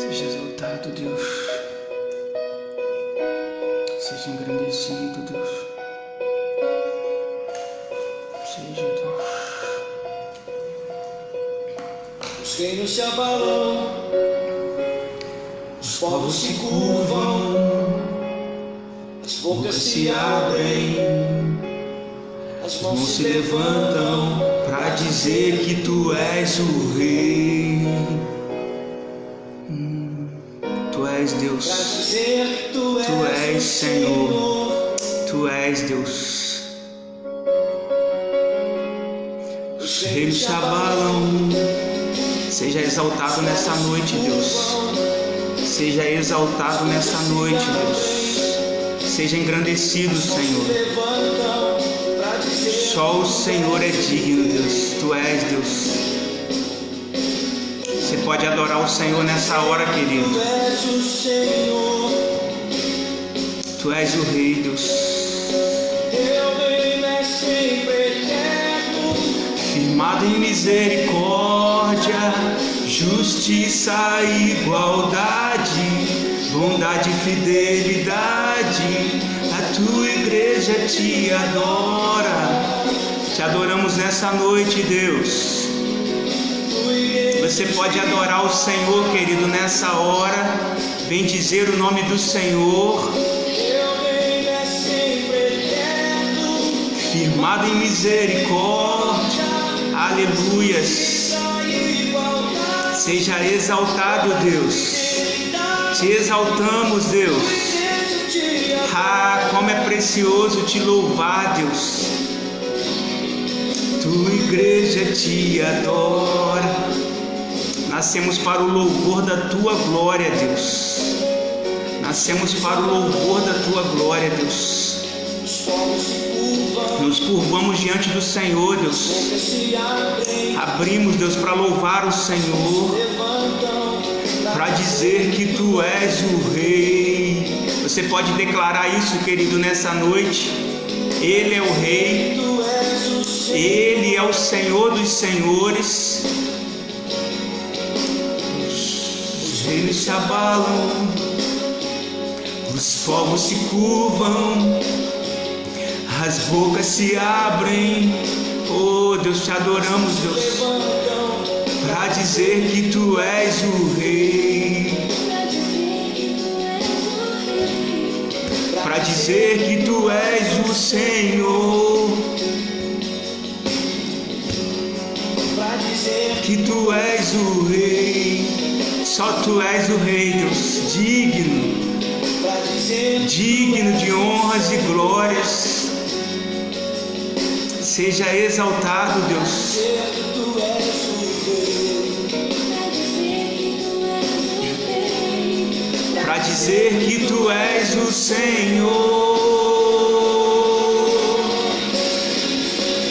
Seja exaltado, Deus. Seja engrandecido, Deus. Seja, Deus. Os reinos se abalam, os povos se curvam, as bocas se abrem, as mãos se levantam para dizer que Tu és o Rei. Tu és Deus. pra dizer que Tu és Senhor. Tu és Deus. Os reinos se abalam. Seja exaltado nessa noite, Deus. Seja exaltado nessa noite, Deus. Seja engrandecido, Senhor. Só o Senhor é digno, Deus. Tu és Deus. Você pode adorar o Senhor nessa hora, querido. Tu és o Rei, Deus. Firmado em misericórdia, justiça e igualdade, bondade e fidelidade, a tua igreja te adora. Te adoramos nessa noite, Deus. Você pode adorar o Senhor, querido, nessa hora, bendizer o nome do Senhor. Firmado em misericórdia, aleluias. Seja exaltado, Deus. Te exaltamos, Deus. Ah, como é precioso te louvar, Deus. Tua igreja te adora. Nascemos para o louvor da Tua glória, Deus. Nascemos para o louvor da Tua glória, Deus. Nos curvamos diante do Senhor, Deus. Abrimos, Deus, para louvar o Senhor, para dizer que Tu és o Rei. Você pode declarar isso, querido, nessa noite. Ele é o Rei. Ele é o Senhor dos Senhores. Os reinos se abalam, os povos se curvam, as bocas se abrem. Oh, Deus, te adoramos, Deus, para dizer que Tu és o Rei, para dizer que Tu és o Senhor, que Tu és o Rei. Só Tu és o Rei, Deus, digno de honras e glórias. Seja exaltado, Deus. Para dizer que Tu és o Senhor.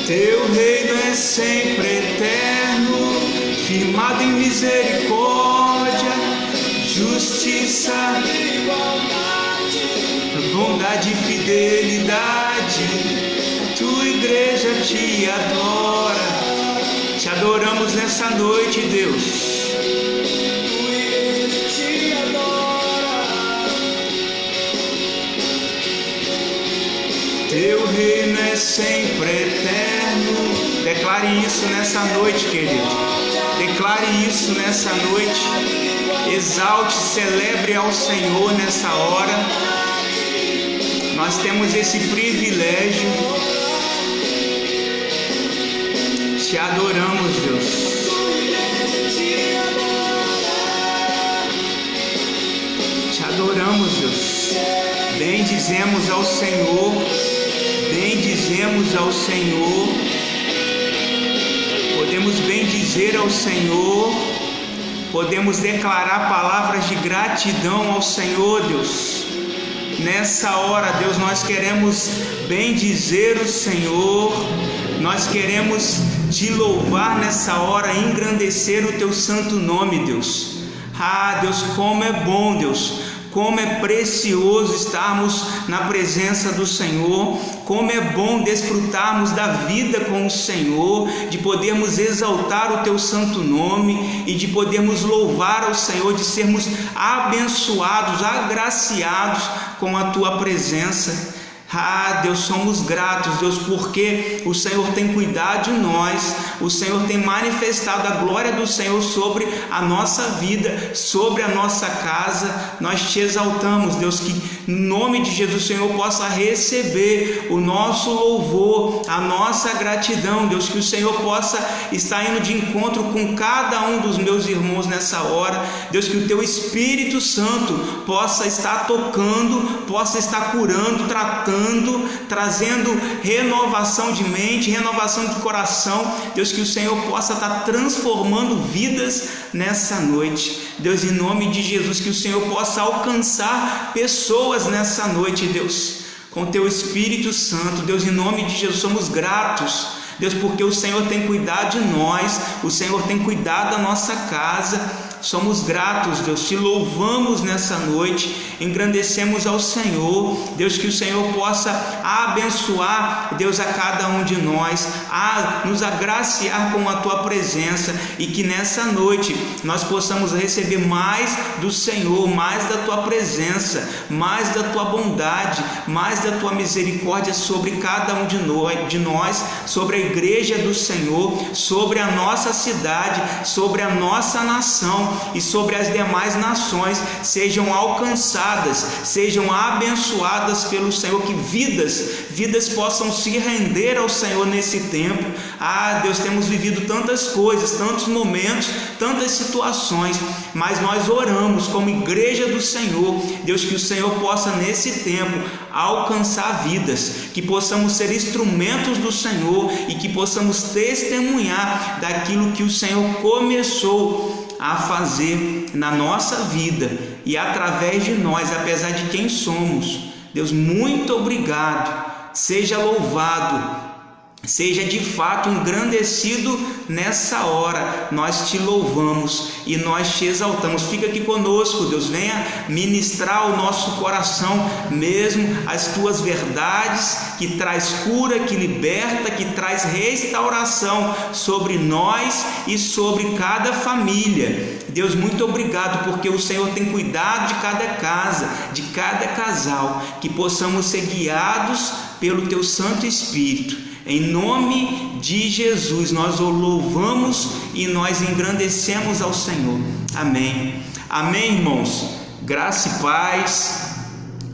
Teu reino é sempre eterno, firmado em misericórdia, justiça, bondade e fidelidade. Tua igreja te adora. Te adoramos nessa noite, Deus. Tua igreja te adora. Teu reino é sempre eterno. Declare isso nessa noite, querido. Declare isso nessa noite. Exalte, celebre ao Senhor nessa hora. Nós temos esse privilégio. Te adoramos, Deus. Te adoramos, Deus. Bendizemos ao Senhor. Bendizemos ao Senhor. Podemos bendizer ao Senhor. Podemos declarar palavras de gratidão ao Senhor, Deus. Nessa hora, Deus, nós queremos bendizer o Senhor. Nós queremos Te louvar nessa hora, engrandecer o Teu santo nome, Deus. Ah, Deus, como é bom, Deus, como é precioso estarmos na presença do Senhor, como é bom desfrutarmos da vida com o Senhor, de podermos exaltar o Teu santo nome e de podermos louvar ao Senhor, de sermos abençoados, agraciados com a Tua presença. Deus, somos gratos, Deus, porque o Senhor tem cuidado de nós, o Senhor tem manifestado a glória do Senhor sobre a nossa vida, sobre a nossa casa. Nós Te exaltamos, Deus, que em nome de Jesus o Senhor possa receber o nosso louvor, a nossa gratidão, Deus, que o Senhor possa estar indo de encontro com cada um dos meus irmãos nessa hora, Deus, que o Teu Espírito Santo possa estar tocando, possa estar curando, tratando, trazendo renovação de mente, renovação de coração, Deus, que o Senhor possa estar transformando vidas nessa noite, Deus, em nome de Jesus, que o Senhor possa alcançar pessoas nessa noite, Deus, com Teu Espírito Santo, Deus, em nome de Jesus, somos gratos, Deus, porque o Senhor tem cuidado de nós, o Senhor tem cuidado da nossa casa. Somos gratos, Deus, Te louvamos nessa noite, engrandecemos ao Senhor, Deus, que o Senhor possa abençoar, Deus, a cada um de nós, a nos agraciar com a Tua presença, e que nessa noite nós possamos receber mais do Senhor, mais da Tua presença, mais da Tua bondade, mais da Tua misericórdia sobre cada um de nós, sobre a igreja do Senhor, sobre a nossa cidade, sobre a nossa nação e sobre as demais nações, sejam alcançadas, sejam abençoadas pelo Senhor, que vidas possam se render ao Senhor nesse tempo. Deus, temos vivido tantas coisas, tantos momentos, tantas situações, mas nós oramos como igreja do Senhor, Deus, que o Senhor possa nesse tempo alcançar vidas, que possamos ser instrumentos do Senhor e que possamos testemunhar daquilo que o Senhor começou a fazer na nossa vida e através de nós, apesar de quem somos. Deus, muito obrigado, seja louvado, seja de fato engrandecido nessa hora. Nós Te louvamos e nós Te exaltamos. Fica aqui conosco, Deus, venha ministrar o nosso coração mesmo as Tuas verdades, que traz cura, que liberta, que traz restauração sobre nós e sobre cada família. Deus, muito obrigado, porque o Senhor tem cuidado de cada casa, de cada casal, que possamos ser guiados pelo Teu Santo Espírito. Em nome de Jesus, nós o louvamos e nós engrandecemos ao Senhor. Amém. Amém, irmãos. Graça e paz.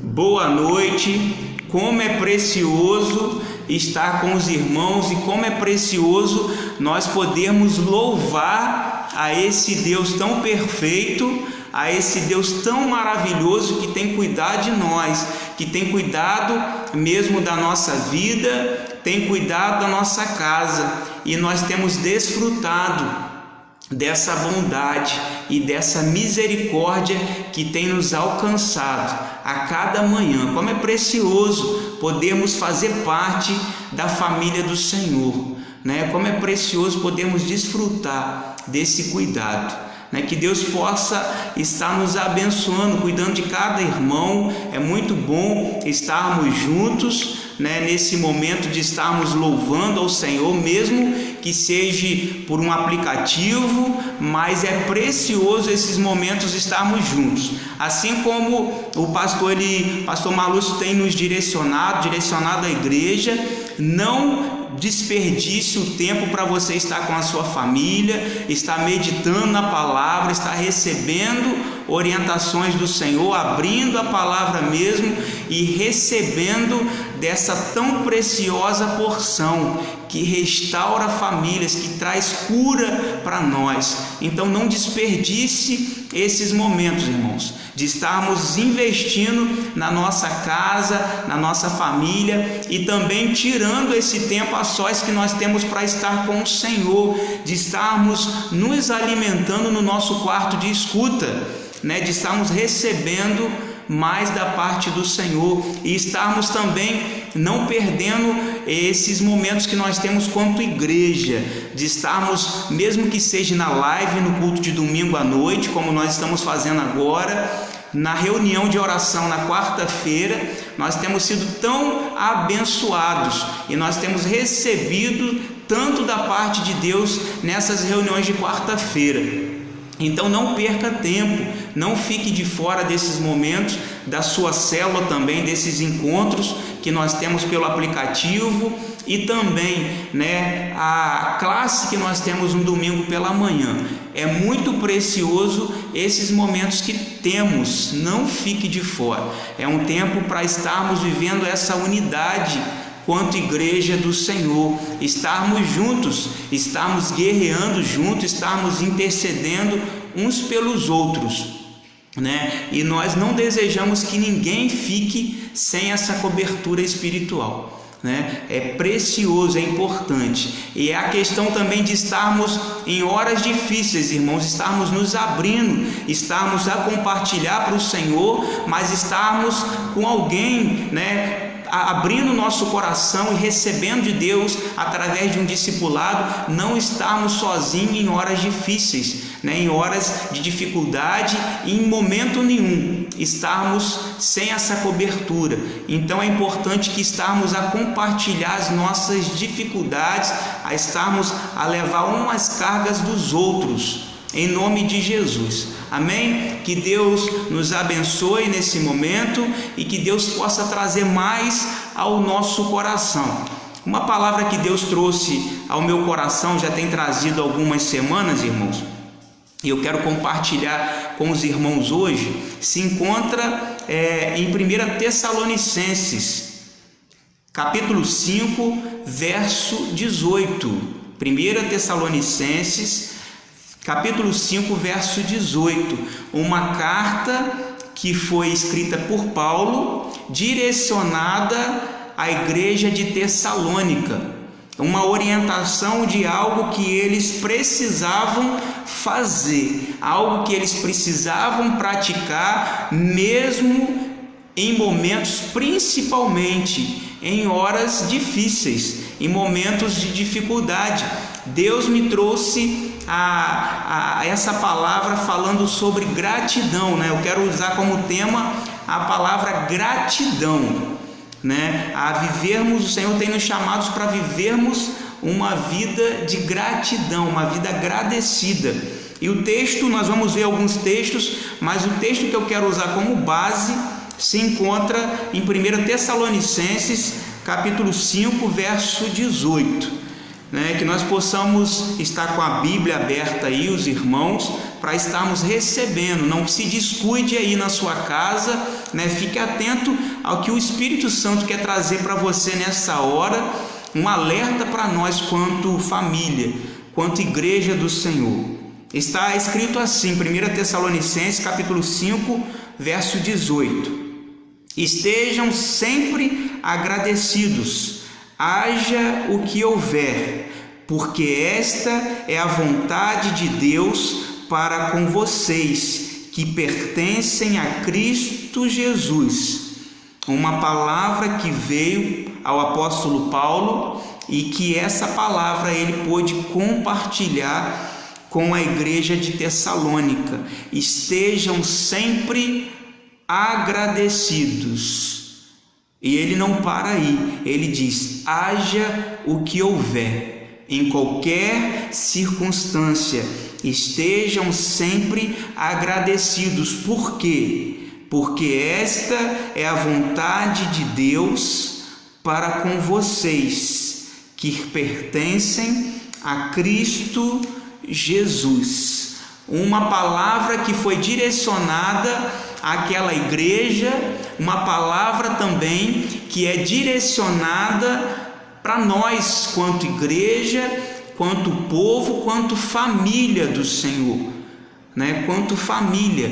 Boa noite. Como é precioso estar com os irmãos e como é precioso nós podermos louvar a esse Deus tão perfeito, a esse Deus tão maravilhoso que tem cuidado de nós, que tem cuidado mesmo da nossa vida, tem cuidado da nossa casa, e nós temos desfrutado dessa bondade e dessa misericórdia que tem nos alcançado a cada manhã. Como é precioso podermos fazer parte da família do Senhor, né? Como é precioso podermos desfrutar desse cuidado, né? Que Deus possa estar nos abençoando, cuidando de cada irmão. É muito bom estarmos juntos, né, nesse momento de estarmos louvando ao Senhor, mesmo que seja por um aplicativo, mas é precioso esses momentos estarmos juntos. Assim como o pastor Marlúcio tem nos direcionado a igreja, não desperdice o tempo para você estar com a sua família, estar meditando na palavra, estar recebendo orientações do Senhor, abrindo a palavra mesmo e recebendo dessa tão preciosa porção que restaura famílias, que traz cura para nós. Então não desperdice esses momentos, irmãos, de estarmos investindo na nossa casa, na nossa família, e também tirando esse tempo a sós que nós temos para estar com o Senhor, de estarmos nos alimentando no nosso quarto de escuta, né, de estarmos recebendo mais da parte do Senhor e estarmos também não perdendo esses momentos que nós temos quanto igreja, de estarmos, mesmo que seja na live, no culto de domingo à noite, como nós estamos fazendo agora, na reunião de oração na quarta-feira, nós temos sido tão abençoados e nós temos recebido tanto da parte de Deus nessas reuniões de quarta-feira. Então não perca tempo, não fique de fora desses momentos, da sua célula também, desses encontros que nós temos pelo aplicativo e também, a classe que nós temos no domingo pela manhã. É muito precioso esses momentos que temos, não fique de fora. É um tempo para estarmos vivendo essa unidade quanto igreja do Senhor, estarmos juntos, estarmos guerreando juntos, estarmos intercedendo uns pelos outros, e nós não desejamos que ninguém fique sem essa cobertura espiritual. É precioso, é importante. E é a questão também de estarmos em horas difíceis, irmãos, estarmos nos abrindo, estarmos a compartilhar para o Senhor, mas estarmos com alguém, abrindo o nosso coração e recebendo de Deus através de um discipulado, não estarmos sozinhos em horas difíceis, em horas de dificuldade, e em momento nenhum estarmos sem essa cobertura. Então é importante que estarmos a compartilhar as nossas dificuldades, a estarmos a levar umas cargas dos outros, em nome de Jesus. Amém? Que Deus nos abençoe nesse momento e que Deus possa trazer mais ao nosso coração. Uma palavra que Deus trouxe ao meu coração, já tem trazido algumas semanas, irmãos, e eu quero compartilhar com os irmãos hoje, se encontra em 1 Tessalonicenses, capítulo 5, verso 18. 1 Tessalonicenses, capítulo 5, verso 18, uma carta que foi escrita por Paulo, direcionada à igreja de Tessalônica, uma orientação de algo que eles precisavam fazer, algo que eles precisavam praticar, mesmo em momentos, principalmente em horas difíceis, em momentos de dificuldade. Deus me trouxe a essa palavra falando sobre gratidão, Eu quero usar como tema a palavra gratidão, A vivermos, o Senhor tem nos chamados para vivermos uma vida de gratidão, uma vida agradecida. E o texto, nós vamos ver alguns textos, mas o texto que eu quero usar como base se encontra em 1 Tessalonicenses, capítulo 5, verso 18. Que nós possamos estar com a Bíblia aberta aí, os irmãos, para estarmos recebendo. Não se descuide aí na sua casa, fique atento ao que o Espírito Santo quer trazer para você nessa hora, um alerta para nós quanto família, quanto igreja do Senhor. Está escrito assim, 1 Tessalonicenses, capítulo 5, verso 18. Estejam sempre agradecidos, haja o que houver, porque esta é a vontade de Deus para com vocês, que pertencem a Cristo Jesus. Uma palavra que veio ao apóstolo Paulo e que essa palavra ele pôde compartilhar com a igreja de Tessalônica. Estejam sempre agradecidos. E ele não para aí, ele diz: haja o que houver, em qualquer circunstância, estejam sempre agradecidos. Por quê? Porque esta é a vontade de Deus para com vocês, que pertencem a Cristo Jesus. Uma palavra que foi direcionada àquela igreja, uma palavra também que é direcionada para nós, quanto igreja, quanto povo, quanto família do Senhor, Quanto família.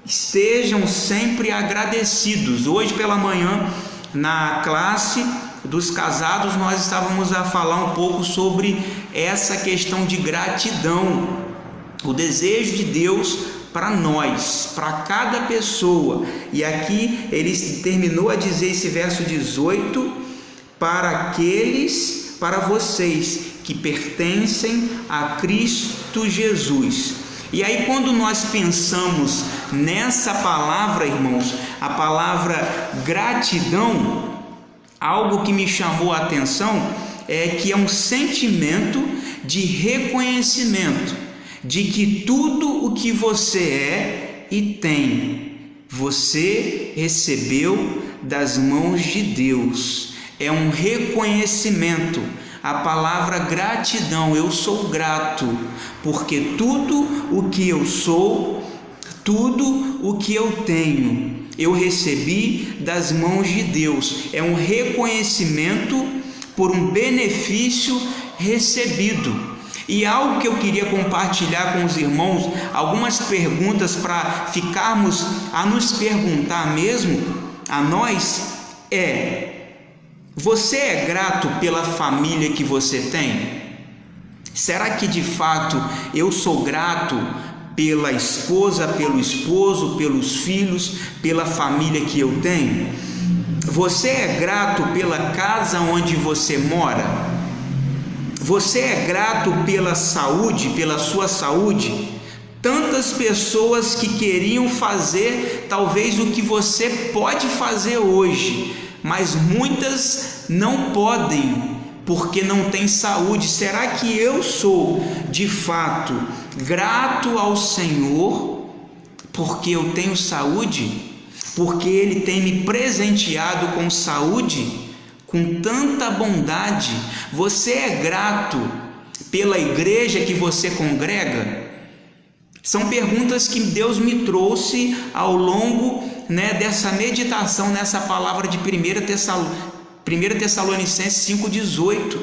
Estejam sempre agradecidos. Hoje pela manhã, na classe dos casados, nós estávamos a falar um pouco sobre essa questão de gratidão, o desejo de Deus para nós, para cada pessoa. E aqui ele terminou a dizer esse verso 18: para vocês que pertencem a Cristo Jesus. E aí, quando nós pensamos nessa palavra, irmãos, a palavra gratidão, algo que me chamou a atenção é que é um sentimento de reconhecimento de que tudo o que você é e tem, você recebeu das mãos de Deus. É um reconhecimento. A palavra gratidão, eu sou grato, porque tudo o que eu sou, tudo o que eu tenho, eu recebi das mãos de Deus. É um reconhecimento por um benefício recebido. E algo que eu queria compartilhar com os irmãos, algumas perguntas para ficarmos a nos perguntar mesmo, a nós, você é grato pela família que você tem? Será que de fato eu sou grato pela esposa, pelo esposo, pelos filhos, pela família que eu tenho? Você é grato pela casa onde você mora? Você é grato pela saúde, pela sua saúde? Tantas pessoas que queriam fazer talvez o que você pode fazer hoje, mas muitas não podem porque não tem saúde. Será que eu sou de fato grato ao Senhor porque eu tenho saúde? Porque Ele tem me presenteado com saúde, com tanta bondade? Você é grato pela igreja que você congrega? São perguntas que Deus me trouxe ao longo dessa meditação nessa palavra de 1 Tessalonicenses 5,18.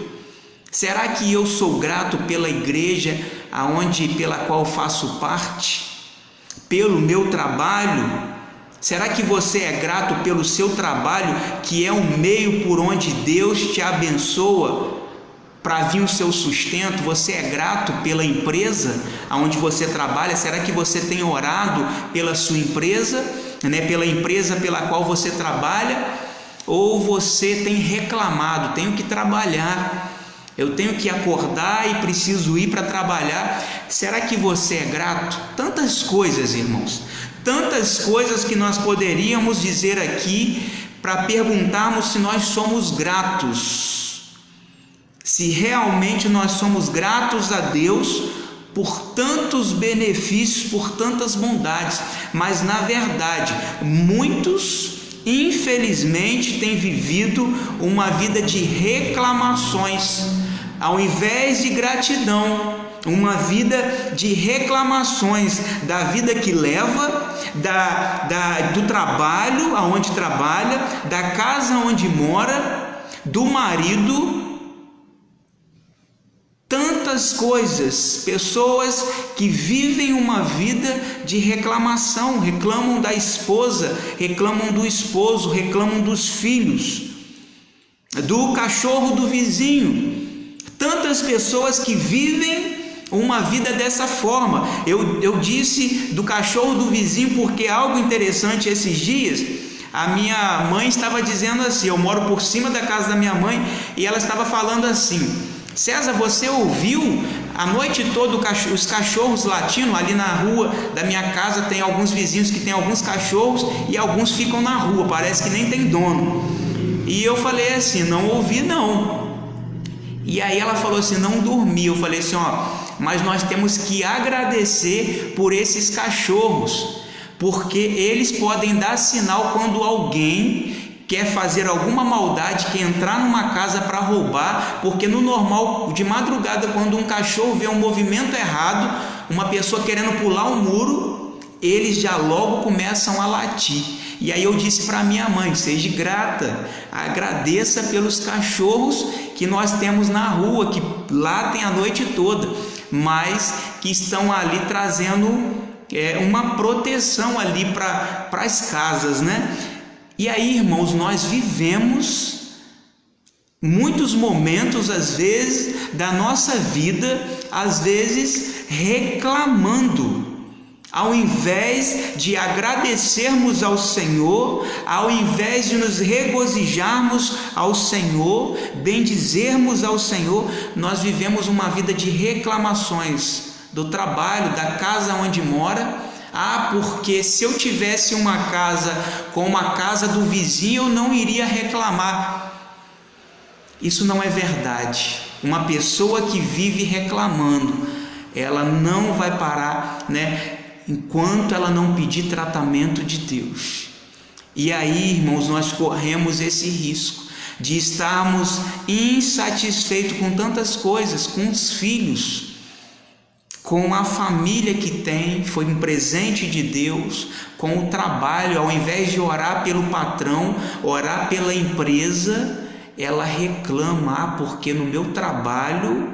Será que eu sou grato pela igreja pela qual faço parte? Pelo meu trabalho? Será que você é grato pelo seu trabalho, que é um meio por onde Deus te abençoa para vir o seu sustento? Você é grato pela empresa onde você trabalha? Será que você tem orado pela sua empresa, pela empresa pela qual você trabalha? Ou você tem reclamado, tenho que trabalhar, eu tenho que acordar e preciso ir para trabalhar? Será que você é grato? Tantas coisas, irmãos, tantas coisas que nós poderíamos dizer aqui para perguntarmos se nós somos gratos, se realmente nós somos gratos a Deus por tantos benefícios, por tantas bondades. Mas na verdade, muitos infelizmente têm vivido uma vida de reclamações, ao invés de gratidão, uma vida de reclamações da vida que leva, do trabalho aonde trabalha, da casa onde mora, do marido. Tantas coisas, pessoas que vivem uma vida de reclamação, reclamam da esposa, reclamam do esposo, reclamam dos filhos, do cachorro do vizinho. Tantas pessoas que vivem uma vida dessa forma. Eu disse do cachorro do vizinho porque algo interessante esses dias. A minha mãe estava dizendo assim, eu moro por cima da casa da minha mãe, e ela estava falando assim: César, você ouviu a noite toda os cachorros latindo? Ali na rua da minha casa tem alguns vizinhos que tem alguns cachorros e alguns ficam na rua, parece que nem tem dono. E eu falei assim, não ouvi não. E aí ela falou assim, não dormi. Eu falei assim, mas nós temos que agradecer por esses cachorros, porque eles podem dar sinal quando alguém quer fazer alguma maldade, quer entrar numa casa para roubar, porque no normal, de madrugada, quando um cachorro vê um movimento errado, uma pessoa querendo pular um muro, eles já logo começam a latir. E aí eu disse para minha mãe, seja grata, agradeça pelos cachorros que nós temos na rua, que latem a noite toda, mas que estão ali trazendo uma proteção ali para as casas, E aí, irmãos, nós vivemos muitos momentos, às vezes, da nossa vida, às vezes reclamando, ao invés de agradecermos ao Senhor, ao invés de nos regozijarmos ao Senhor, bendizermos ao Senhor, nós vivemos uma vida de reclamações. do trabalho, da casa onde mora. Porque se eu tivesse uma casa como a casa do vizinho, eu não iria reclamar. Isso não é verdade. Uma pessoa que vive reclamando, ela não vai parar, enquanto ela não pedir tratamento de Deus. E aí, irmãos, nós corremos esse risco de estarmos insatisfeitos com tantas coisas, com os filhos, com a família que tem, foi um presente de Deus, com o trabalho. Ao invés de orar pelo patrão, orar pela empresa, ela reclama: porque no meu trabalho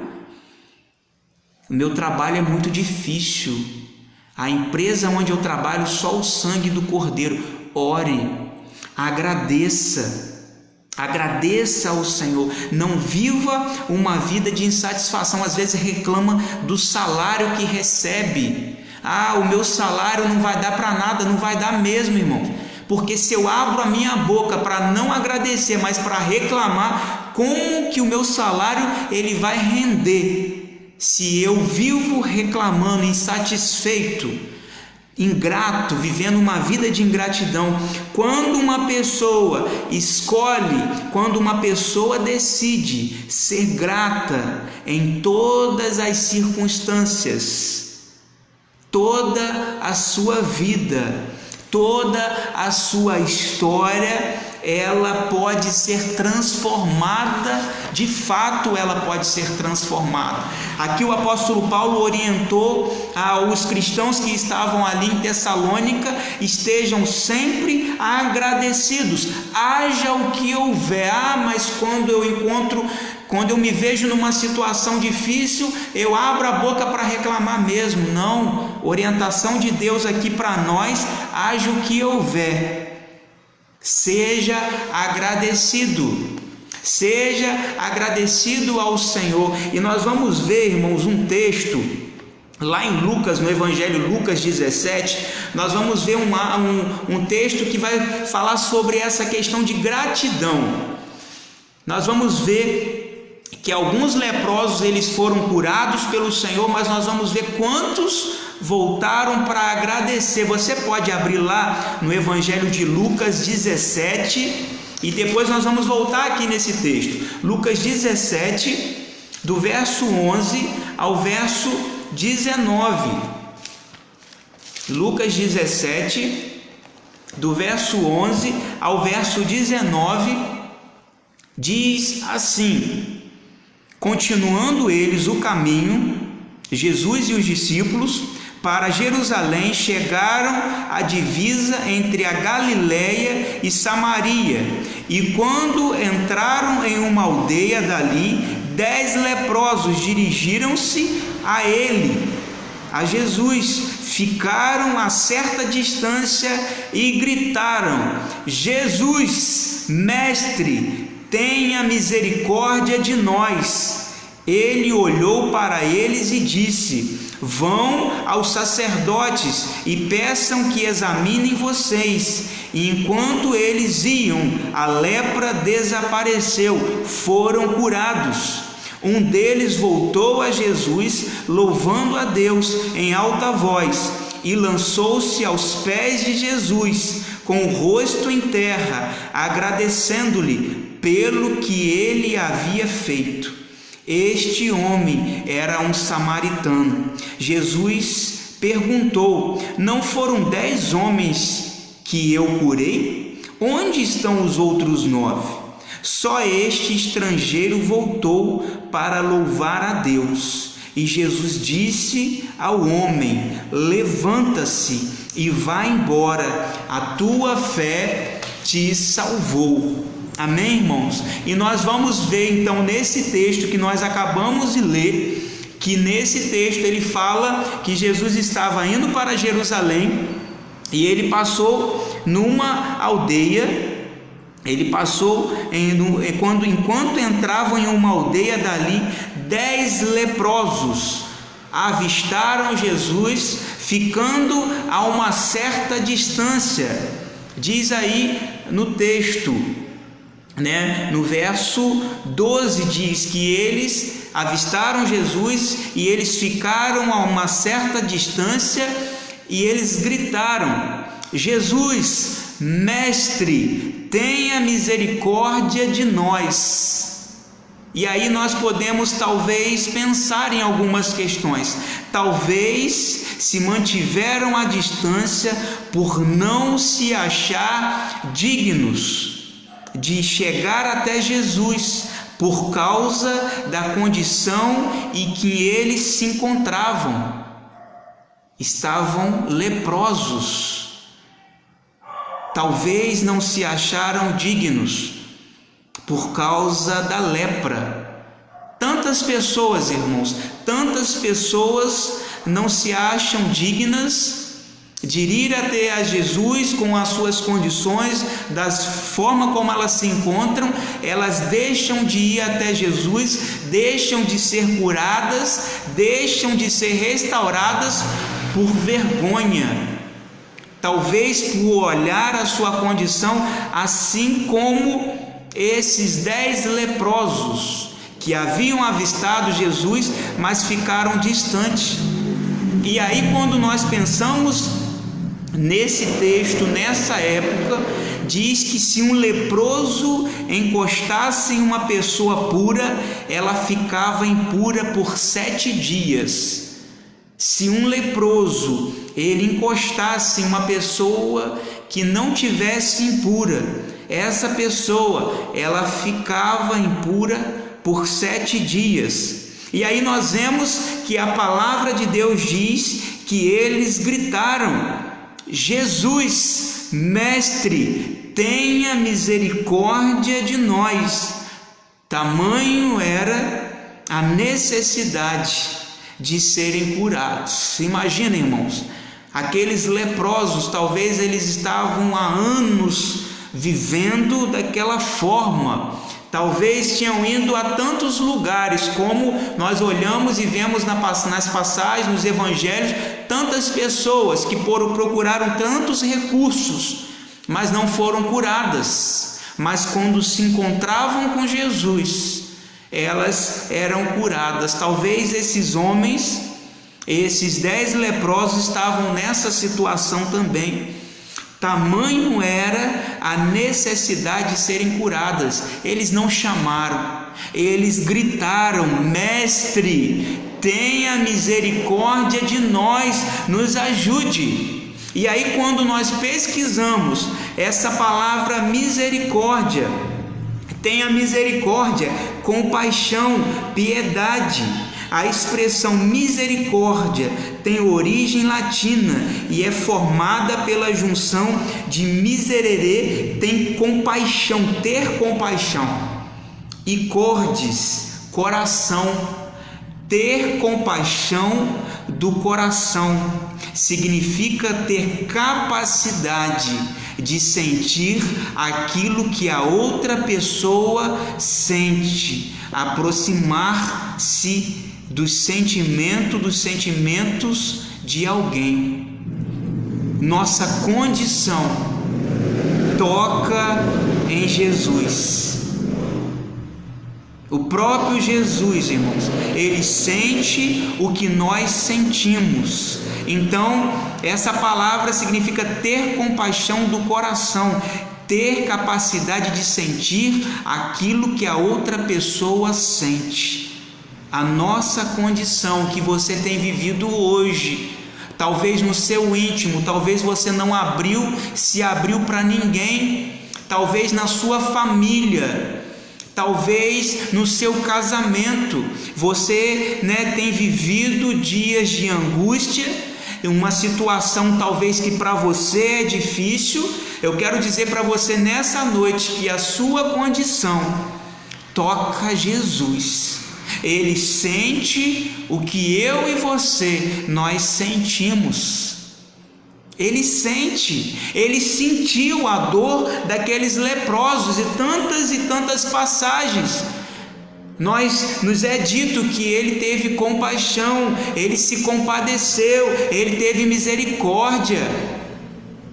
é muito difícil, a empresa onde eu trabalho, só o sangue do Cordeiro. Ore, agradeça ao Senhor, não viva uma vida de insatisfação. Às vezes reclama do salário que recebe. O meu salário não vai dar para nada. Não vai dar mesmo, irmão, porque se eu abro a minha boca para não agradecer, mas para reclamar, como que o meu salário ele vai render? Se eu vivo reclamando, insatisfeito, ingrato, vivendo uma vida de ingratidão. Quando uma pessoa decide ser grata em todas as circunstâncias, toda a sua vida, toda a sua história, ela pode ser transformada. De fato, ela pode ser transformada. Aqui o apóstolo Paulo orientou aos cristãos que estavam ali em Tessalônica: estejam sempre agradecidos, haja o que houver. Mas quando eu me vejo numa situação difícil, eu abro a boca para reclamar mesmo. Não, orientação de Deus aqui para nós: haja o que houver, seja agradecido ao Senhor. E nós vamos ver, irmãos, um texto lá em Lucas, no Evangelho Lucas 17, nós vamos ver um texto que vai falar sobre essa questão de gratidão. Nós vamos ver que alguns leprosos eles foram curados pelo Senhor, mas nós vamos ver quantos voltaram para agradecer. Você pode abrir lá no Evangelho de Lucas 17 e depois nós vamos voltar aqui nesse texto. Lucas 17, do verso 11 ao verso 19. Lucas 17, do verso 11 ao verso 19, diz assim: continuando eles o caminho, Jesus e os discípulos para Jerusalém chegaram à divisa entre a Galiléia e Samaria, e quando entraram em uma aldeia dali, 10 leprosos dirigiram-se a Jesus, ficaram a certa distância e gritaram: Jesus, mestre, tenha misericórdia de nós. Ele olhou para eles e disse: vão aos sacerdotes e peçam que examinem vocês. E enquanto eles iam, a lepra desapareceu, foram curados. Um deles voltou a Jesus, louvando a Deus em alta voz, e lançou-se aos pés de Jesus, com o rosto em terra, agradecendo-lhe pelo que ele havia feito. Este homem era um samaritano. Jesus perguntou: não foram 10 homens que eu curei? Onde estão os outros 9? Só este estrangeiro voltou para louvar a Deus. E Jesus disse ao homem: levanta-se e vá embora, a tua fé te salvou. Amém, irmãos? E nós vamos ver então nesse texto que nós acabamos de ler, que nesse texto ele fala que Jesus estava indo para Jerusalém e ele passou numa aldeia. Enquanto entravam em uma aldeia dali, 10 leprosos avistaram Jesus, ficando a uma certa distância. Diz aí no texto, no verso 12, diz que eles avistaram Jesus e eles ficaram a uma certa distância e eles gritaram: Jesus, mestre, tenha misericórdia de nós. E aí nós podemos talvez pensar em algumas questões. Talvez se mantiveram à distância por não se achar dignos de chegar até Jesus, por causa da condição em que eles se encontravam. Estavam leprosos. Talvez não se acharam dignos por causa da lepra. Tantas pessoas, irmãos, tantas pessoas não se acham dignas de ir até a Jesus com as suas condições, da forma como elas se encontram. Elas deixam de ir até Jesus, deixam de ser curadas, deixam de ser restauradas por vergonha, talvez por olhar a sua condição, assim como esses 10 leprosos que haviam avistado Jesus, mas ficaram distantes. E aí, quando nós pensamos nesse texto, nessa época, diz que se um leproso encostasse em uma pessoa pura, ela ficava impura por 7 dias. Se um leproso ele encostasse em uma pessoa que não tivesse impura, essa pessoa ela ficava impura por 7 dias. E aí nós vemos que a palavra de Deus diz que eles gritaram: Jesus, mestre, tenha misericórdia de nós. Tamanho era a necessidade de serem curados. Imagina, irmãos, aqueles leprosos, talvez eles estavam há anos vivendo daquela forma, talvez tinham ido a tantos lugares, como nós olhamos e vemos nas passagens, nos evangelhos, tantas pessoas que procuraram tantos recursos, mas não foram curadas. Mas quando se encontravam com Jesus, elas eram curadas. Talvez esses homens, esses 10 leprosos, estavam nessa situação também. Tamanho era a necessidade de serem curadas. Eles não chamaram, eles gritaram: mestre, tenha misericórdia de nós, nos ajude. E aí, quando nós pesquisamos essa palavra misericórdia, tenha misericórdia, compaixão, piedade. A expressão misericórdia tem origem latina e é formada pela junção de miserere, tem compaixão, ter compaixão, e cordis, coração. Ter compaixão do coração significa ter capacidade de sentir aquilo que a outra pessoa sente, aproximar-se dos sentimentos de alguém. Nossa condição toca em Jesus. O próprio Jesus, irmãos, ele sente o que nós sentimos. Então, essa palavra significa ter compaixão do coração, ter capacidade de sentir aquilo que a outra pessoa sente. A nossa condição que você tem vivido hoje, talvez no seu íntimo, talvez você não se abriu para ninguém, talvez na sua família, talvez no seu casamento, você tem vivido dias de angústia, uma situação talvez que para você é difícil. Eu quero dizer para você nessa noite que a sua condição toca Jesus. Ele sente o que eu e você, nós sentimos. Ele sente, ele sentiu a dor daqueles leprosos e tantas passagens. Nos é dito que ele teve compaixão, ele se compadeceu, ele teve misericórdia.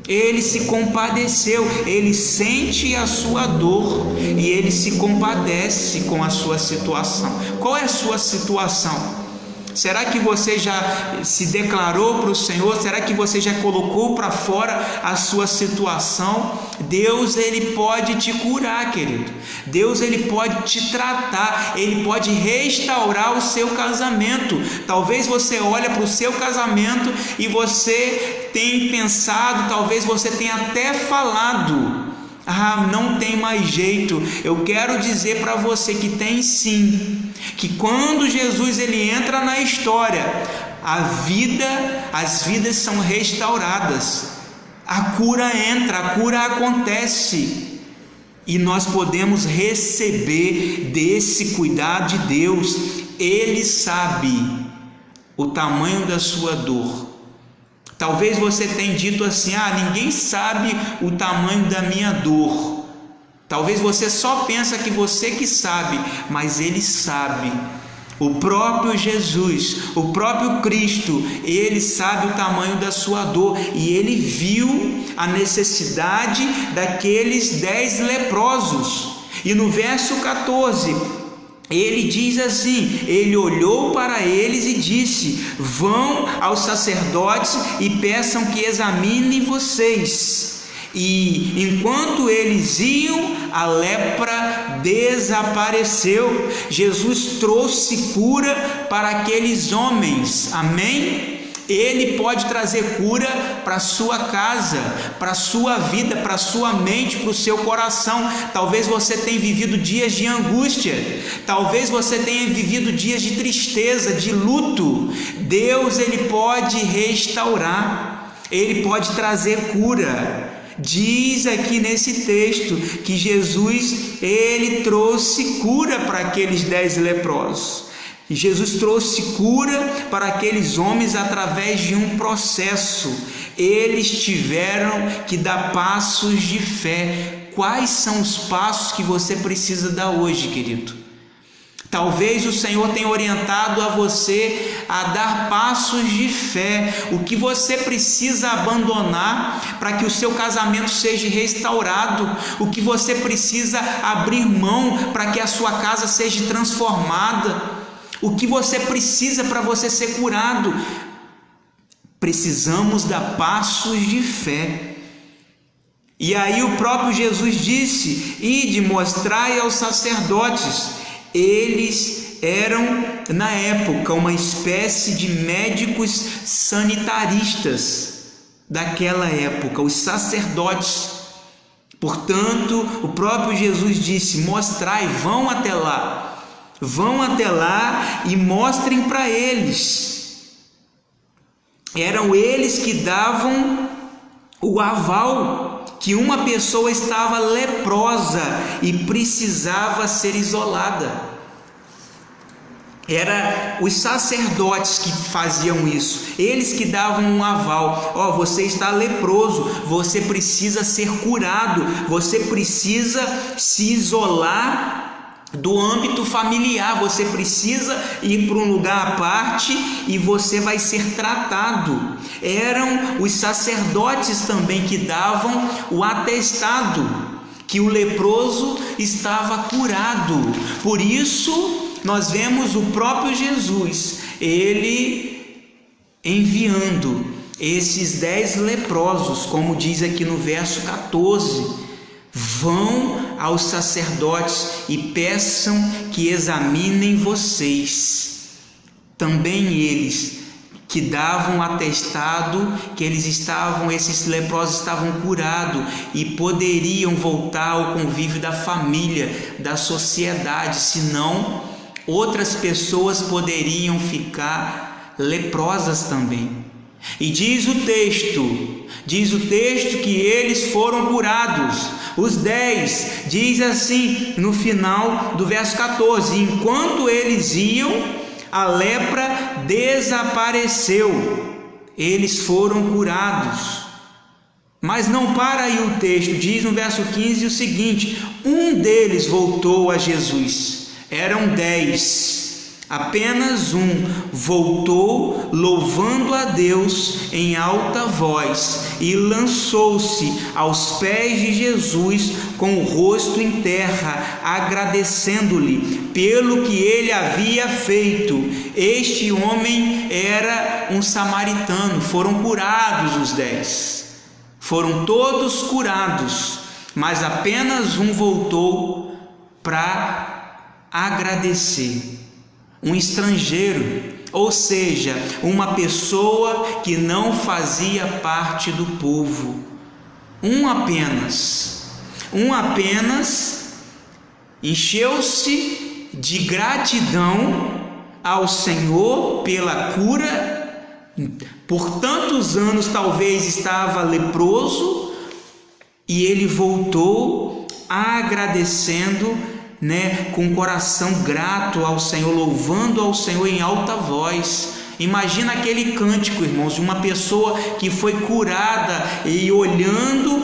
Ele se compadeceu, ele sente a sua dor e ele se compadece com a sua situação. Qual é a sua situação? Será que você já se declarou para o Senhor? Será que você já colocou para fora a sua situação? Deus, ele pode te curar, querido. Deus, ele pode te tratar, ele pode restaurar o seu casamento. Talvez você olhe para o seu casamento e você tenha pensado, talvez você tenha até falado: ah, não tem mais jeito. Eu quero dizer para você que tem sim, que quando Jesus ele entra na história, as vidas são restauradas, a cura entra, a cura acontece, e nós podemos receber desse cuidado de Deus. Ele sabe o tamanho da sua dor. Talvez você tenha dito assim: ah, ninguém sabe o tamanho da minha dor. Talvez você só pensa que você que sabe, mas ele sabe. O próprio Jesus, o próprio Cristo, ele sabe o tamanho da sua dor, e ele viu a necessidade daqueles 10 leprosos. E no verso 14, ele diz assim: ele olhou para eles e disse: vão aos sacerdotes e peçam que examinem vocês. E enquanto eles iam, a lepra desapareceu. Jesus trouxe cura para aqueles homens, amém? Ele pode trazer cura para a sua casa, para a sua vida, para a sua mente, para o seu coração. Talvez você tenha vivido dias de angústia, talvez você tenha vivido dias de tristeza, de luto. Deus, ele pode restaurar, ele pode trazer cura. Diz aqui nesse texto que Jesus, ele trouxe cura para aqueles 10 leprosos. E Jesus trouxe cura para aqueles homens através de um processo. Eles tiveram que dar passos de fé. Quais são os passos que você precisa dar hoje, querido? Talvez o Senhor tenha orientado a você a dar passos de fé. O que você precisa abandonar para que o seu casamento seja restaurado? O que você precisa abrir mão para que a sua casa seja transformada? O que você precisa para você ser curado? Precisamos dar passos de fé. E aí o próprio Jesus disse: ide, mostrai aos sacerdotes. Eles eram, na época, uma espécie de médicos sanitaristas daquela época, os sacerdotes. Portanto, o próprio Jesus disse: mostrai, vão até lá e mostrem para eles. Eram eles que davam o aval que uma pessoa estava leprosa e precisava ser isolada. Era os sacerdotes que faziam isso, eles que davam um aval: ó, você está leproso, você precisa ser curado, você precisa se isolar do âmbito familiar, você precisa ir para um lugar à parte e você vai ser tratado. Eram os sacerdotes também que davam o atestado que o leproso estava curado. Por isso nós vemos o próprio Jesus, ele enviando esses 10 leprosos, como diz aqui no verso 14: vão aos sacerdotes e peçam que examinem vocês. Também eles que davam atestado que esses leprosos estavam curados e poderiam voltar ao convívio da família, da sociedade, senão outras pessoas poderiam ficar leprosas também. E diz o texto que eles foram curados. Os 10, diz assim no final do verso 14: enquanto eles iam, a lepra desapareceu. Eles foram curados. Mas não para aí o texto, diz no verso 15 o seguinte: um deles voltou a Jesus. Eram 10. Apenas um voltou louvando a Deus em alta voz e lançou-se aos pés de Jesus com o rosto em terra, agradecendo-lhe pelo que ele havia feito. Este homem era um samaritano. Foram curados os 10, foram todos curados, mas apenas um voltou para agradecer. Um estrangeiro, ou seja, uma pessoa que não fazia parte do povo. Um apenas encheu-se de gratidão ao Senhor pela cura. Por tantos anos talvez estava leproso, e ele voltou agradecendo, com o coração grato ao Senhor, louvando ao Senhor em alta voz. Imagina aquele cântico, irmãos, de uma pessoa que foi curada e olhando,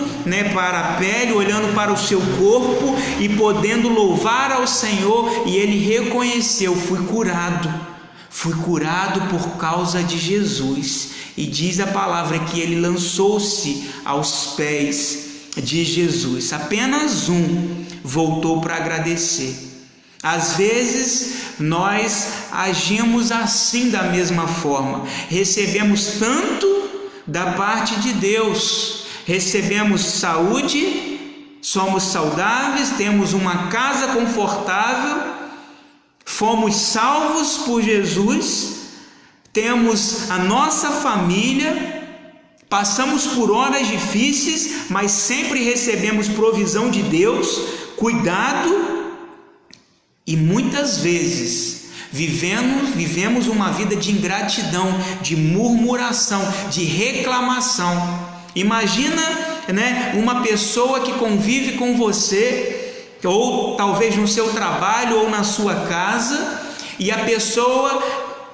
para a pele, olhando para o seu corpo e podendo louvar ao Senhor, e ele reconheceu: fui curado por causa de Jesus. E diz a palavra que ele lançou-se aos pés de Jesus. Apenas um voltou para agradecer. Às vezes nós agimos assim, da mesma forma. Recebemos tanto da parte de Deus, recebemos saúde, somos saudáveis, temos uma casa confortável, fomos salvos por Jesus, temos a nossa família, passamos por horas difíceis, mas sempre recebemos provisão de Deus, cuidado, e muitas vezes vivemos uma vida de ingratidão, de murmuração, de reclamação. Imagina, uma pessoa que convive com você, ou talvez no seu trabalho ou na sua casa, e a pessoa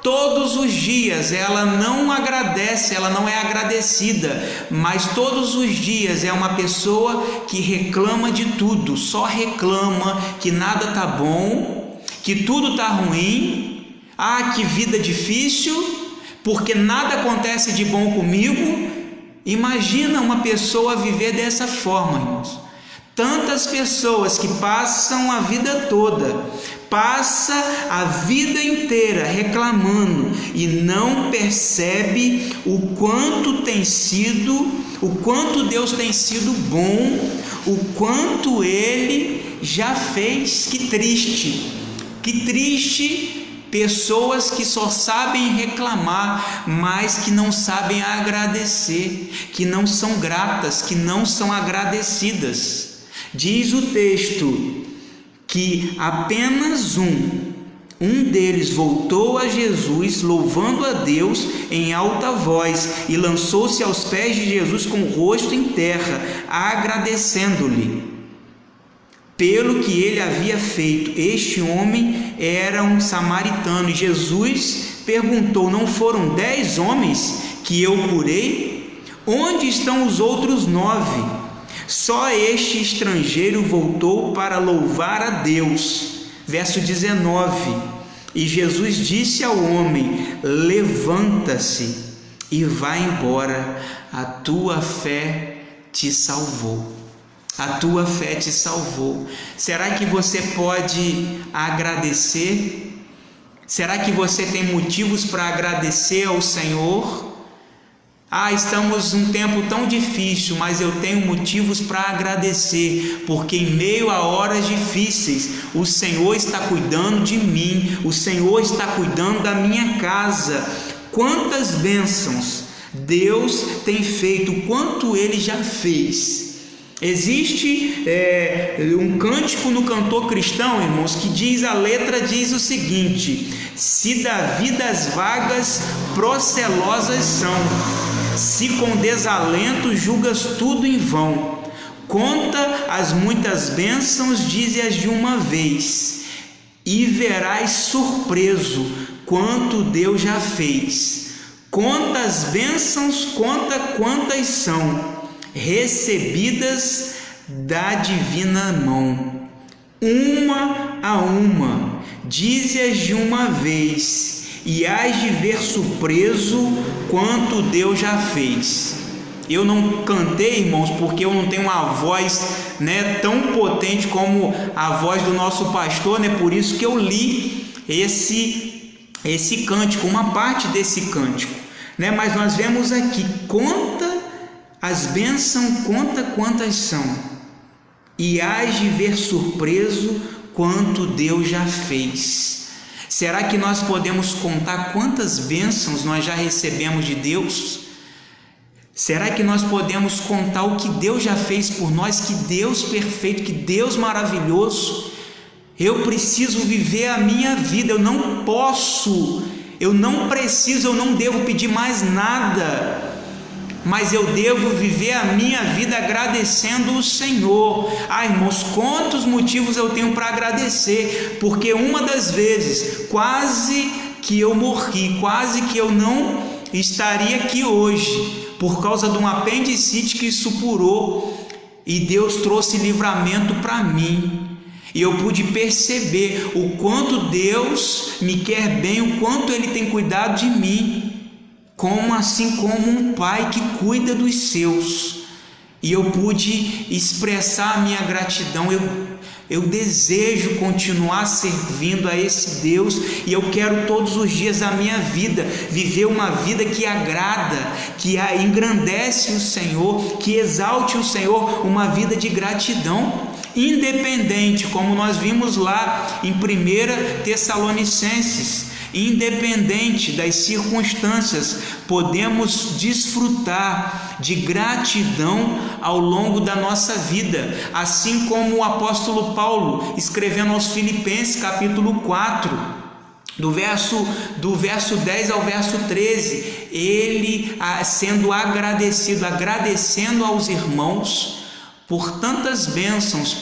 todos os dias ela não agradece, ela não é agradecida, mas todos os dias é uma pessoa que reclama de tudo, só reclama que nada tá bom, que tudo tá ruim, que vida difícil, porque nada acontece de bom comigo. Imagina uma pessoa viver dessa forma, irmãos. Tantas pessoas que passam a vida toda, passa a vida inteira reclamando e não percebe o quanto Deus tem sido bom, o quanto Ele já fez. Que triste pessoas que só sabem reclamar, mas que não sabem agradecer, que não são gratas, que não são agradecidas. Diz o texto que apenas um deles voltou a Jesus, louvando a Deus em alta voz, e lançou-se aos pés de Jesus com o rosto em terra, agradecendo-lhe pelo que ele havia feito. Este homem era um samaritano. E Jesus perguntou: não foram 10 homens que eu curei? Onde estão os outros 9? Só este estrangeiro voltou para louvar a Deus. Verso 19: e Jesus disse ao homem: levanta-se e vai embora, a tua fé te salvou. A tua fé te salvou. Será que você pode agradecer? Será que você tem motivos para agradecer ao Senhor? Estamos num tempo tão difícil, mas eu tenho motivos para agradecer, porque em meio a horas difíceis, o Senhor está cuidando de mim, o Senhor está cuidando da minha casa. Quantas bênçãos Deus tem feito, quanto Ele já fez. Existe um cântico no cantor cristão, irmãos, que diz, a letra diz o seguinte: se da vida as vagas procelosas são, se com desalento julgas tudo em vão, conta as muitas bênçãos, dize-as de uma vez, e verás surpreso quanto Deus já fez. Conta as bênçãos, conta quantas são recebidas da divina mão, uma a uma, dize-as de uma vez, e hás de ver surpreso quanto Deus já fez. Eu não cantei, irmãos, porque eu não tenho uma voz, tão potente como a voz do nosso pastor, por isso que eu li esse cântico, uma parte desse cântico, mas nós vemos aqui, conta as bênçãos, conta quantas são, e hás de ver surpreso quanto Deus já fez. Será que nós podemos contar quantas bênçãos nós já recebemos de Deus? Será que nós podemos contar o que Deus já fez por nós? Que Deus perfeito, que Deus maravilhoso. Eu preciso viver a minha vida, eu não posso, eu não preciso, eu não devo pedir mais nada, mas eu devo viver a minha vida agradecendo o Senhor. Irmãos, quantos motivos eu tenho para agradecer, porque uma das vezes quase que eu morri, quase que eu não estaria aqui hoje, por causa de um apendicite que supurou, e Deus trouxe livramento para mim, e eu pude perceber o quanto Deus me quer bem, o quanto Ele tem cuidado de mim, assim como um pai que cuida dos seus, e eu pude expressar a minha gratidão. Eu desejo continuar servindo a esse Deus, e eu quero todos os dias da minha vida viver uma vida que agrada, que engrandece o Senhor, que exalte o Senhor, uma vida de gratidão, independente, como nós vimos lá em 1 Tessalonicenses, independente das circunstâncias, podemos desfrutar de gratidão ao longo da nossa vida, assim como o apóstolo Paulo, escrevendo aos Filipenses, capítulo 4, do verso 10 ao verso 13, ele sendo agradecendo aos irmãos por tantas bênçãos,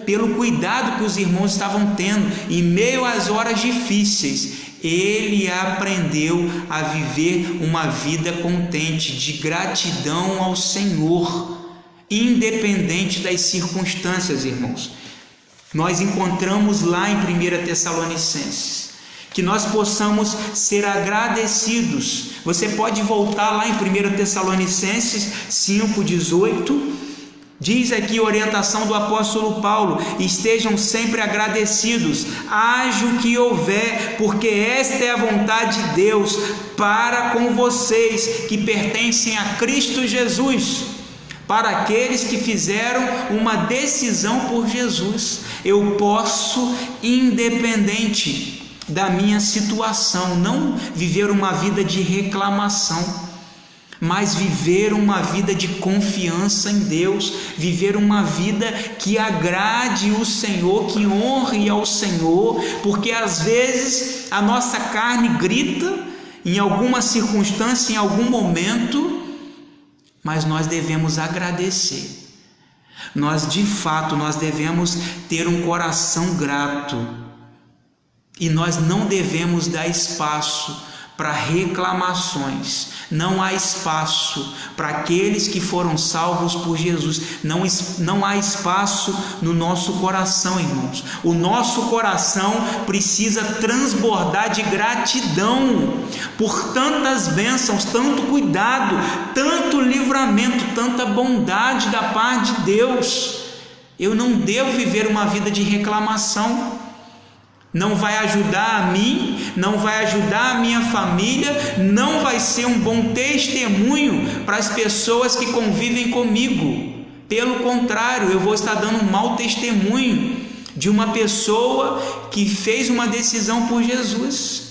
pelo cuidado que os irmãos estavam tendo em meio às horas difíceis. Ele aprendeu a viver uma vida contente, de gratidão ao Senhor, independente das circunstâncias, irmãos. Nós encontramos lá em 1 Tessalonicenses, que nós possamos ser agradecidos. Você pode voltar lá em 1 Tessalonicenses 5,18, diz aqui a orientação do apóstolo Paulo: estejam sempre agradecidos, haja o que houver, porque esta é a vontade de Deus para com vocês que pertencem a Cristo Jesus. Para aqueles que fizeram uma decisão por Jesus, eu posso, independente da minha situação, não viver uma vida de reclamação, mas viver uma vida de confiança em Deus, viver uma vida que agrade o Senhor, que honre ao Senhor, porque às vezes a nossa carne grita em alguma circunstância, em algum momento, mas nós devemos agradecer. Nós devemos ter um coração grato, e nós não devemos dar espaço para reclamações. Não há espaço para aqueles que foram salvos por Jesus. Não há espaço no nosso coração, irmãos. O nosso coração precisa transbordar de gratidão por tantas bênçãos, tanto cuidado, tanto livramento, tanta bondade da parte de Deus. Eu não devo viver uma vida de reclamação. Não vai ajudar a mim, não vai ajudar a minha família, não vai ser um bom testemunho para as pessoas que convivem comigo. Pelo contrário, eu vou estar dando um mau testemunho de uma pessoa que fez uma decisão por Jesus.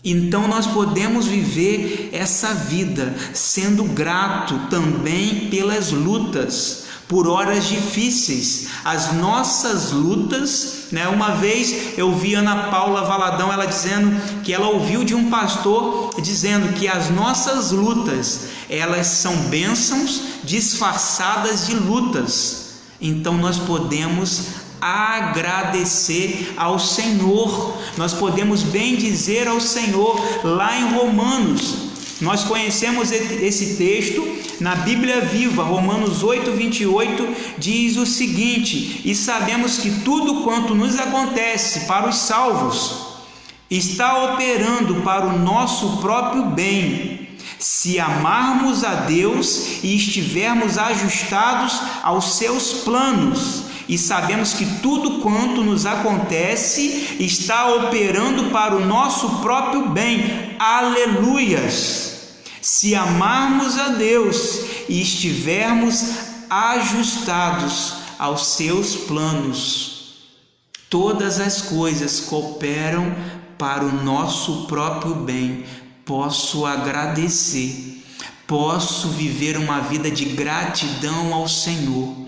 Então nós podemos viver essa vida sendo grato também pelas lutas, por horas difíceis, as nossas lutas, Uma vez eu vi Ana Paula Valadão, ela dizendo que ela ouviu de um pastor dizendo que as nossas lutas, elas são bênçãos disfarçadas de lutas. Então nós podemos agradecer ao Senhor, nós podemos bendizer ao Senhor. Lá em Romanos, Nós conhecemos esse texto na Bíblia Viva. Romanos 8:28 diz o seguinte: e sabemos que tudo quanto nos acontece para os salvos está operando para o nosso próprio bem, se amarmos a Deus e estivermos ajustados aos seus planos. E sabemos que tudo quanto nos acontece está operando para o nosso próprio bem. Aleluias! Se amarmos a Deus e estivermos ajustados aos seus planos, todas as coisas cooperam para o nosso próprio bem. Posso agradecer, posso viver uma vida de gratidão ao Senhor.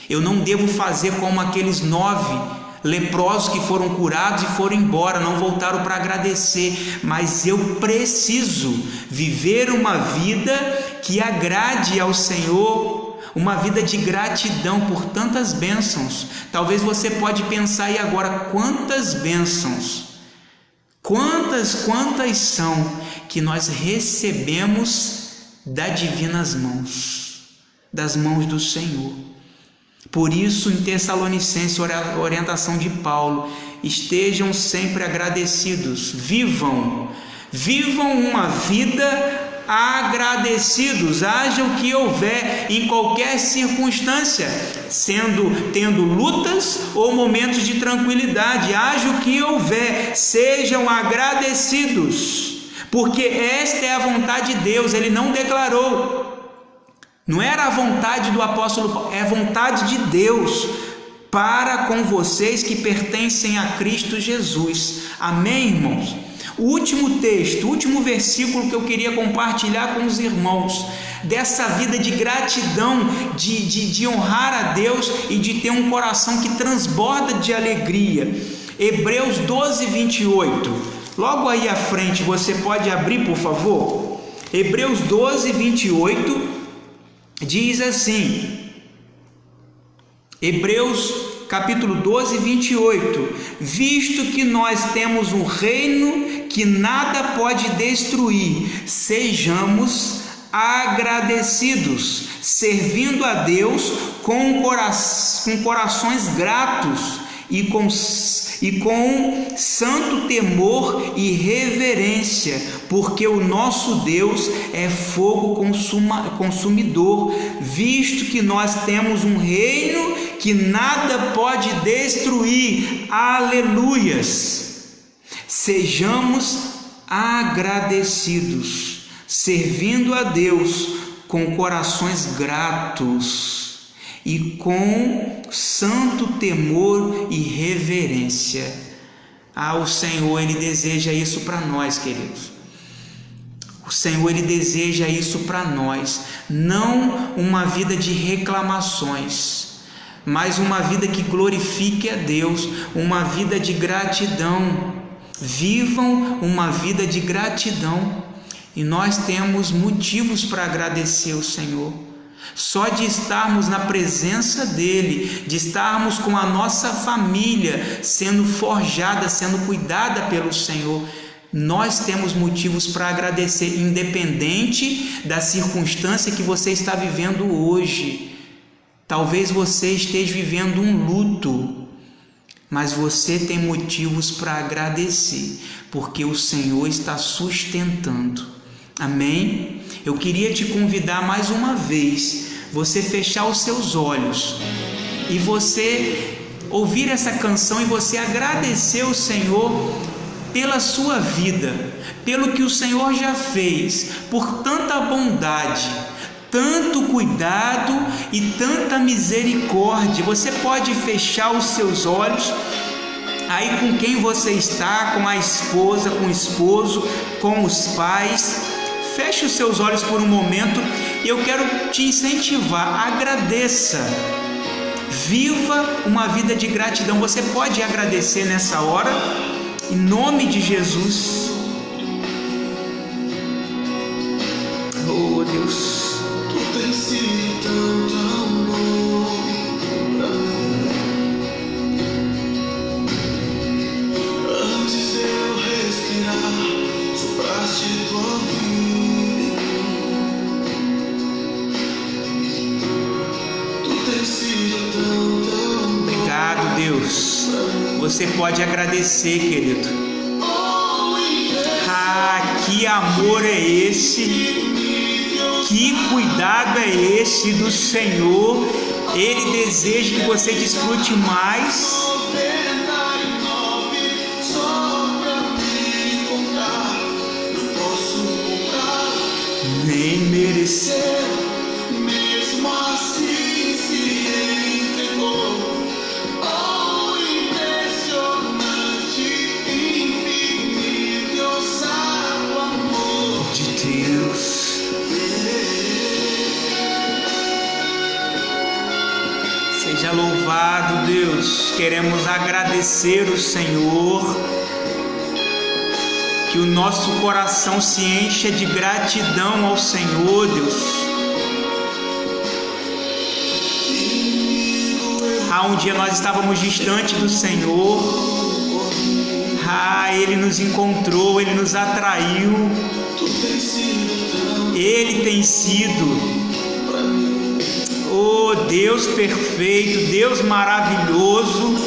Eu não devo fazer como aqueles 9 leprosos que foram curados e foram embora, não voltaram para agradecer, mas eu preciso viver uma vida que agrade ao Senhor, uma vida de gratidão por tantas bênçãos. Talvez você pode pensar aí agora, quantas bênçãos, quantas são que nós recebemos das divinas mãos, das mãos do Senhor. Por isso, em Tessalonicenses, a orientação de Paulo: estejam sempre agradecidos, vivam uma vida agradecidos, haja o que houver, em qualquer circunstância, tendo lutas ou momentos de tranquilidade, haja o que houver, sejam agradecidos, porque esta é a vontade de Deus. Ele não declarou, não era a vontade do apóstolo Paulo, é a vontade de Deus para com vocês que pertencem a Cristo Jesus. Amém, irmãos? O último texto, o último versículo que eu queria compartilhar com os irmãos, dessa vida de gratidão, de honrar a Deus e de ter um coração que transborda de alegria. Hebreus 12:28. Logo aí à frente, você pode abrir, por favor? Hebreus 12:28 diz assim, Hebreus capítulo 12:28: visto que nós temos um reino que nada pode destruir, sejamos agradecidos, servindo a Deus com corações gratos e com santo temor e reverência, porque o nosso Deus é fogo consumidor, visto que nós temos um reino que nada pode destruir. Aleluias! Sejamos agradecidos, servindo a Deus com corações gratos e com santo temor e reverência. O Senhor, Ele deseja isso para nós, queridos. O Senhor, Ele deseja isso para nós, não uma vida de reclamações, mas uma vida que glorifique a Deus, uma vida de gratidão. Vivam uma vida de gratidão, e nós temos motivos para agradecer o Senhor. Só de estarmos na presença dEle, de estarmos com a nossa família sendo forjada, sendo cuidada pelo Senhor, nós temos motivos para agradecer, independente da circunstância que você está vivendo hoje. Talvez você esteja vivendo um luto, mas você tem motivos para agradecer, porque o Senhor está sustentando. Amém? Eu queria te convidar mais uma vez, você fechar os seus olhos e você ouvir essa canção e você agradecer o Senhor pela sua vida, pelo que o Senhor já fez, por tanta bondade, tanto cuidado e tanta misericórdia. Você pode fechar os seus olhos aí com quem você está, com a esposa, com o esposo, com os pais. Feche os seus olhos por um momento e eu quero te incentivar, agradeça, viva uma vida de gratidão. Você pode agradecer nessa hora, em nome de Jesus. Oh Deus, Tu tens sido tão bom pra mim. Antes de eu respirar, sopraste tua vida. Deus, você pode agradecer, querido. Que amor é esse? Que cuidado é esse do Senhor? Ele deseja que você desfrute mais. Nem merecer, mesmo assim se entregou. Oh, impressionante, infinito, ousado amor de Deus. Seja louvado, Deus. Queremos agradecer o Senhor. Que o nosso coração se encha de gratidão ao Senhor, Deus. Um dia nós estávamos distante do Senhor. Ele nos encontrou, Ele nos atraiu. Ele tem sido, oh Deus perfeito, Deus maravilhoso.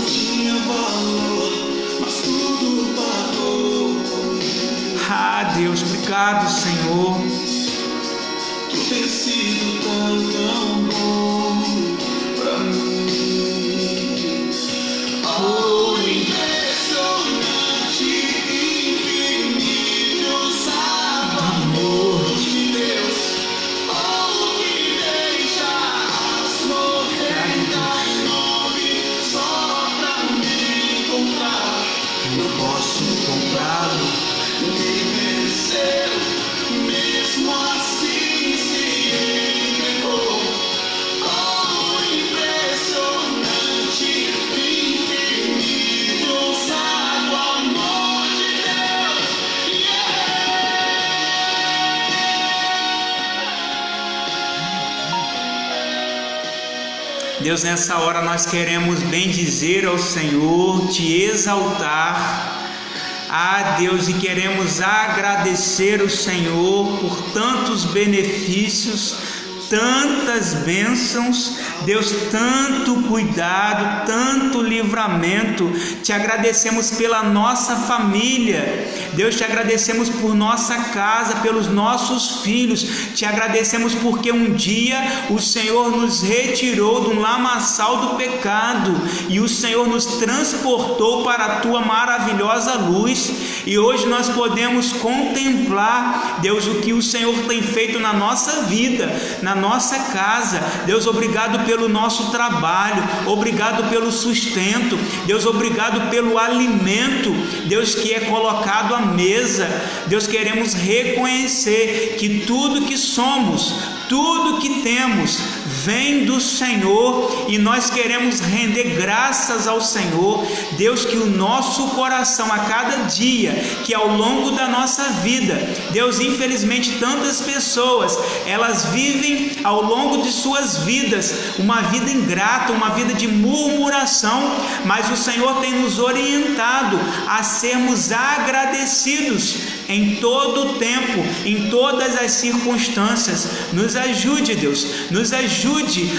Deus, obrigado, Senhor. Tu tens sido tão bom pra mim. Oh, impressionante, infinito, ousado amor de Deus. Oh, que deixa as morrer nome só pra me encontrar. Não posso comprá-lo. Mesmo assim se entregou. Oh, impressionante, infinito, ousado amor de Deus. Deus, nessa hora nós queremos bendizer ao Senhor, te exaltar. Deus, e queremos agradecer o Senhor por tantos benefícios, tantas bênçãos, Deus, tanto cuidado, tanto livramento. Te agradecemos pela nossa família, Deus, te agradecemos por nossa casa, pelos nossos filhos, te agradecemos porque um dia o Senhor nos retirou do lamaçal do pecado e o Senhor nos transportou para a tua maravilhosa luz, e hoje nós podemos contemplar, Deus, o que o Senhor tem feito na nossa vida, na nossa casa. Deus, obrigado pelo nosso trabalho, obrigado pelo sustento, Deus, obrigado pelo alimento, Deus, que é colocado à mesa. Deus, queremos reconhecer que tudo que somos, tudo que temos vem do Senhor, e nós queremos render graças ao Senhor. Deus, que o nosso coração a cada dia, que ao longo da nossa vida, Deus, infelizmente tantas pessoas, elas vivem ao longo de suas vidas uma vida ingrata, uma vida de murmuração, mas o Senhor tem nos orientado a sermos agradecidos em todo o tempo, em todas as circunstâncias. Nos ajude, Deus, nos ajude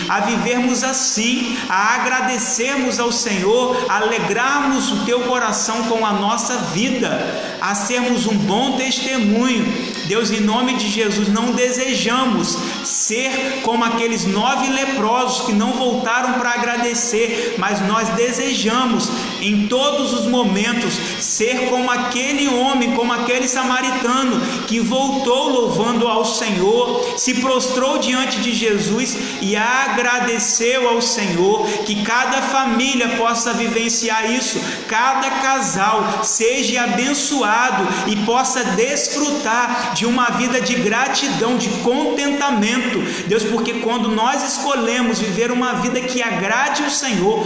a vivermos assim, a agradecermos ao Senhor, a alegrarmos o teu coração com a nossa vida, a sermos um bom testemunho. Deus, em nome de Jesus, não desejamos ser como aqueles 9 leprosos que não voltaram para agradecer, mas nós desejamos em todos os momentos ser como aquele homem, como aquele samaritano que voltou louvando ao Senhor, se prostrou diante de Jesus e agradeceu ao Senhor. Que cada família possa vivenciar isso, cada casal seja abençoado e possa desfrutar de uma vida de gratidão, de contentamento, Deus, porque quando nós escolhemos viver uma vida que agrade o Senhor,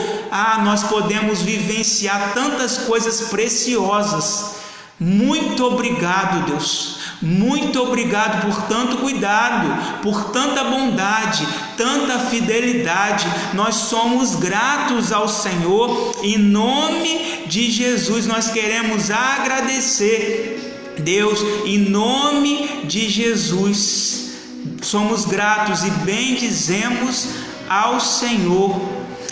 nós podemos vivenciar tantas coisas preciosas. Muito obrigado, Deus, muito obrigado por tanto cuidado, por tanta bondade, tanta fidelidade. Nós somos gratos ao Senhor. Em nome de Jesus nós queremos agradecer, Deus, em nome de Jesus somos gratos e bendizemos ao Senhor.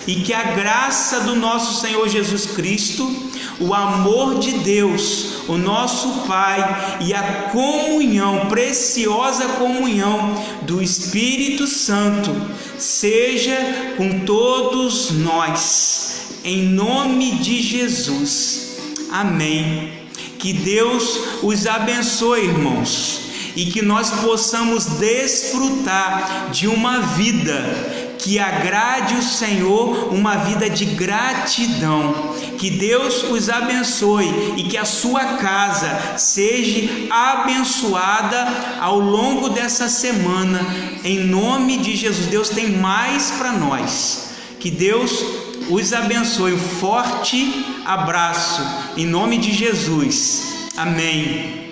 e que a graça do nosso Senhor Jesus Cristo, o amor de Deus, o nosso Pai, e a comunhão, preciosa comunhão do Espírito Santo, seja com todos nós, em nome de Jesus. Amém. Que Deus os abençoe, irmãos, e que nós possamos desfrutar de uma vida que agrade o Senhor, uma vida de gratidão. Que Deus os abençoe e que a sua casa seja abençoada ao longo dessa semana, em nome de Jesus. Deus tem mais para nós. Que Deus os abençoe. Um forte abraço em nome de Jesus. Amém.